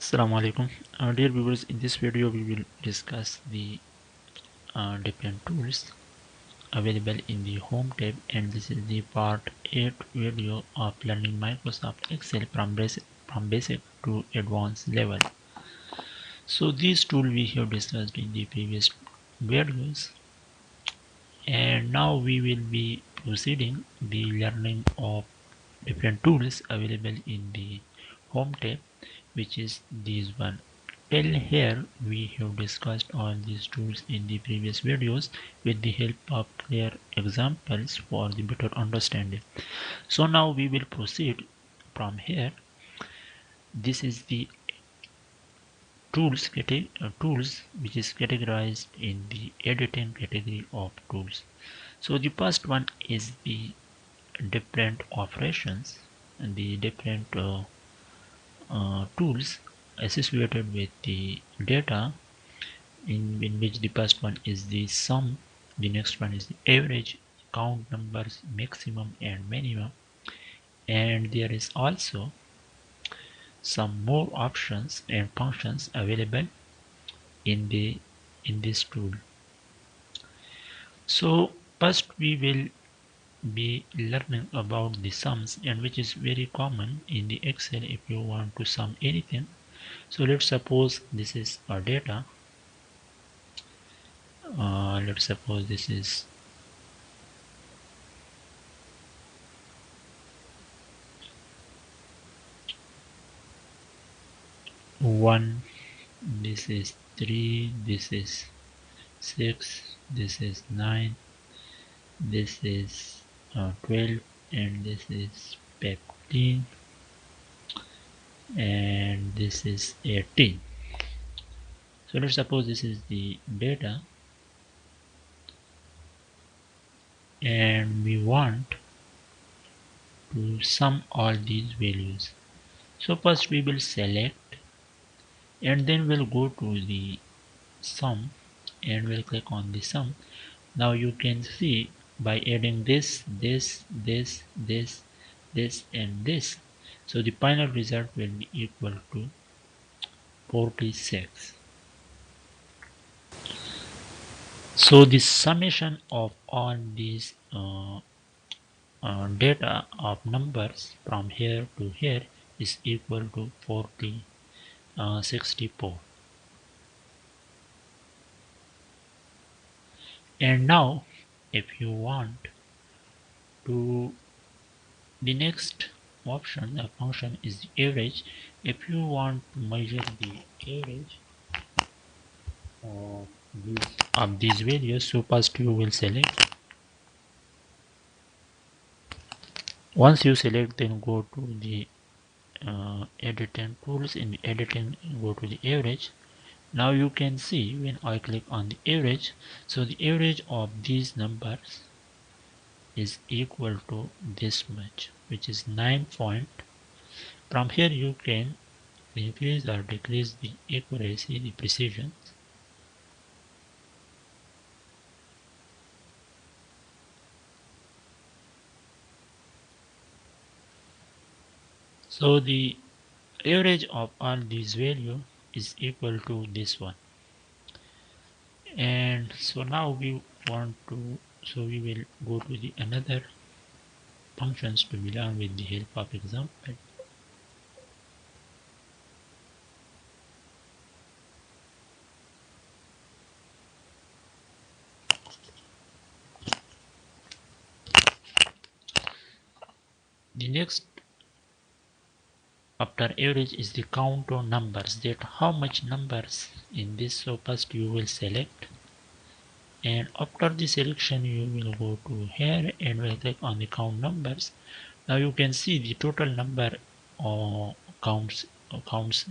Assalamu alaikum. Dear viewers, in this video we will discuss the different tools available in the home tab, and this is the part 8 video of learning Microsoft Excel from basic to advanced level. So these tools we have discussed in the previous videos, and now we will be proceeding the learning of different tools available in the home tab, which is this one. Till here we have discussed all these tools in the previous videos with the help of clear examples for the better understanding. So now we will proceed from here. This is the tools which is categorized in the editing category of tools. So the first one is the different operations and the different tools associated with the data, in which the first one is the sum, the next one is the average, count numbers, maximum and minimum, and there is also some more options and functions available in this tool. So first we will be learning about the sums, and which is very common in the Excel if you want to sum anything. So let's suppose this is our data. Let's suppose this is one, this is 3, this is 6, this is 9, this is 12, and this is 15, and this is 18. So let's suppose this is the data, and we want to sum all these values. So first we will select, and then we'll go to the sum, and we'll click on the sum. Now you can see by adding this, and this, so the final result will be equal to 46. So the summation of all these data of numbers from here to here is equal to 64. And now if you want to, the next option, the function is the average. If you want to measure the average of these values, so first you will select. Once you select, then go to the editing tools. In the editing, go to the average. Now you can see when I click on the average, so the average of these numbers is equal to this much, which is 9 point. From here you can increase or decrease the accuracy, the precision. So the average of all these value is equal to this one. And so now we want to, so we will go to the another functions to be learned with the help of example. The next after average is the count of numbers, that how much numbers in this. So first you will select, and after the selection you will go to here and will click on the count numbers. Now you can see the total number counts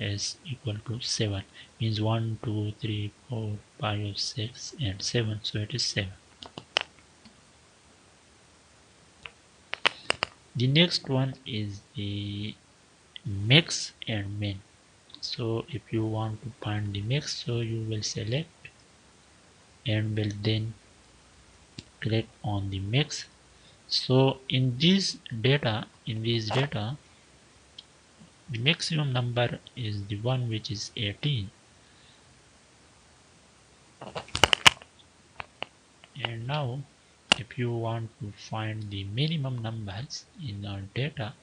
as equal to 7, means 1 2 3 4 5 6 and 7, so it is 7. The next one is the max and min. So if you want to find the max, so you will select and will then click on the max. So in this data, The maximum number is the one which is 18. And now if you want to find the minimum numbers in our data,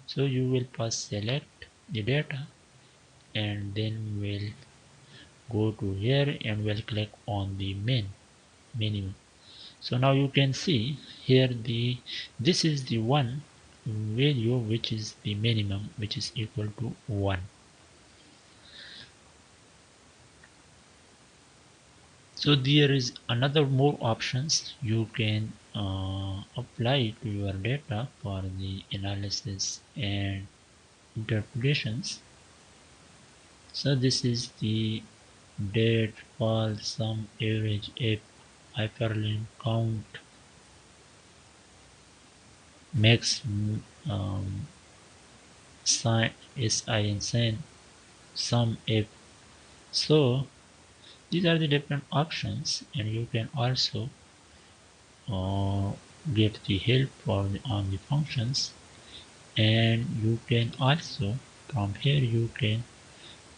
so you will first select the data and then we'll go to here and we'll click on the minimum. So now you can see here this is the one value which is the minimum, which is equal to 1. So there is another more options you can apply to your data for the analysis and interpretations. So this is the date, fall, sum, average, if, hyperlink, count, max, um, sin, sin, sin, sum, if. So these are the different options, and you can also uh, get the help on the functions, and you can also from here you can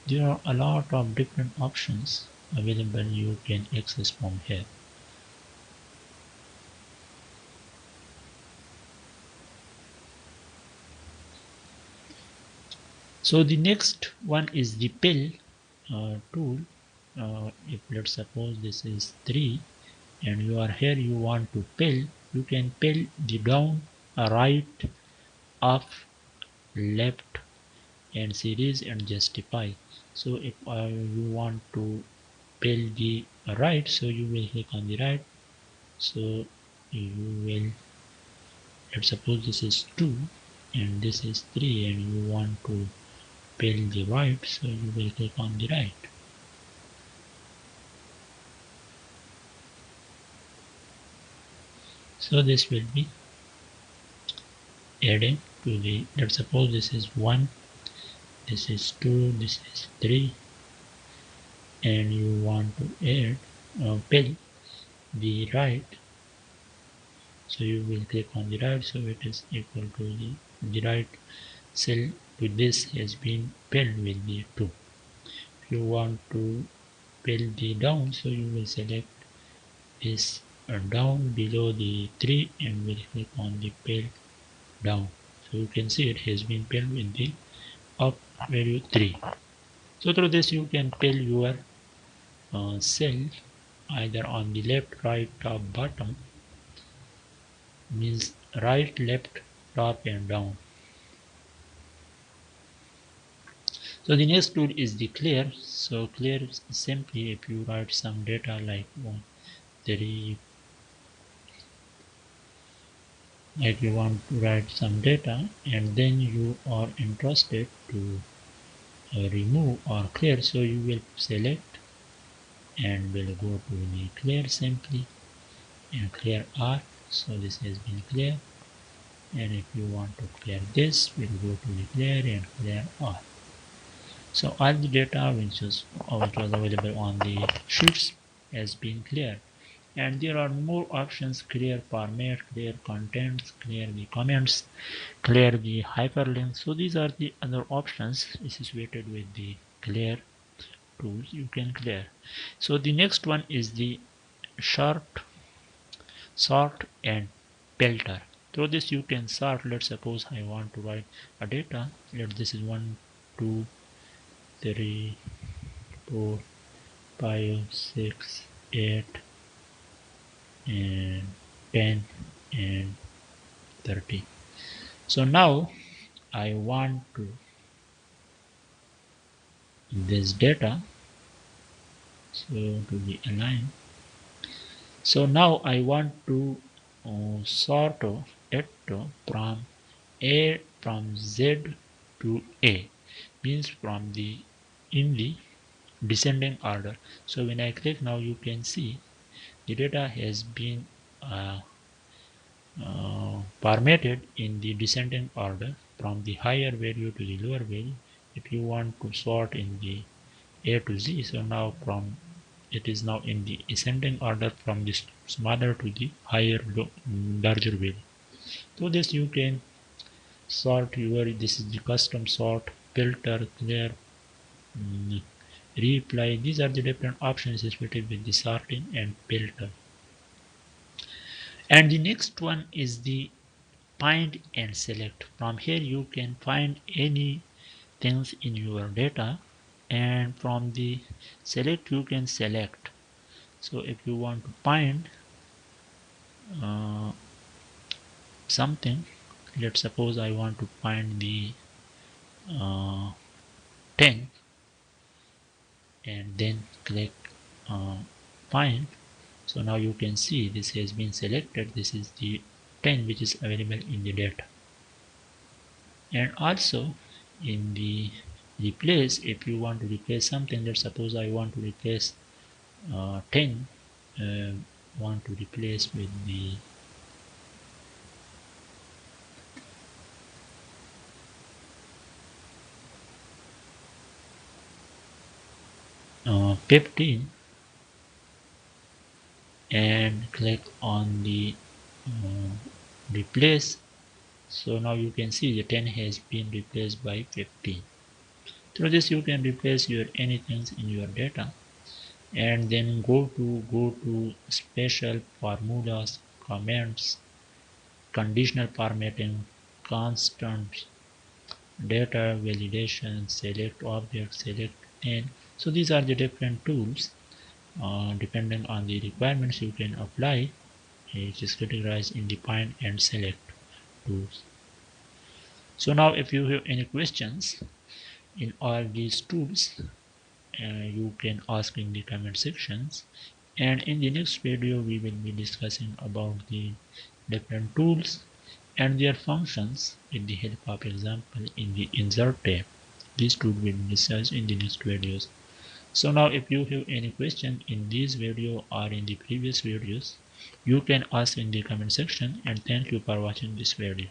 there are a lot of different options available you can access from here. So the next one is the pill tool. If let's suppose this is 3 and you are here, you want to pill, you can pill the down, right, up, left, and series and justify. So if you want to pill the right, so you will click on the right. So you will, let's suppose this is 2 and this is 3 and you want to pill the right, so you will click on the right. So this will be adding to the, let's suppose this is 1, this is 2, this is 3, and you want to add pill the right, so you will click on the right, so it is equal to the right cell to this has been filled with the 2. If you want to fill the down, so you will select this down below the 3 and will click on the fill down. So you can see it has been filled with the up value 3. So through this you can fill your cell either on the left, right, top, bottom, means right, left, top and down. So the next tool is the clear. So clear is simply if you write some data like 1, 3, like you want to write some data and then you are interested to remove or clear, so you will select and will go to the clear simply and clear R. So this has been clear, and if you want to clear this, we'll go to the clear and clear R. So all the data which was available on the sheets has been cleared, and there are more options: clear format, clear contents, clear the comments, clear the hyperlink. So these are the other options associated with the clear tools you can clear. So the next one is the short, sort and filter. Through this you can sort. Let's suppose I want to write a data. This is 1, 2, 3, 4, 5, 6, 8 and 10 and 30. So now I want to this data, so to be aligned. So now I want to sort it from A from Z to A, means from the in the descending order. So when I click now, you can see the data has been formatted in the descending order from the higher value to the lower value. If you want to sort in the A to Z, so now from it is now in the ascending order from the smaller to the higher larger value. So this you can sort your, this is the custom sort filter, clear, mm, reply. These are the different options associated with the sorting and filter. And the next one is the find and select. From here you can find any things in your data, and from the select you can select. So if you want to find uh, something, let's suppose I want to find the uh, 10, and then click find. So now you can see this has been selected. This is the 10 which is available in the data. And also in the replace, if you want to replace something, let's suppose I want to replace 10, uh, want to replace with the 15, and click on the uh, replace. So now you can see the 10 has been replaced by 15. Through this you can replace your anything in your data, and then go to special formulas, comments, conditional formatting, constant, data validation, select object, select 10. So these are the different tools. Depending on the requirements you can apply. It is categorized in the find and select tools. So now if you have any questions in all these tools, you can ask in the comment sections, and in the next video we will be discussing about the different tools and their functions with the help of example in the insert tab. This tool will be discussed in the next videos. So now if you have any question in this video or in the previous videos, you can ask in the comment section, and thank you for watching this video.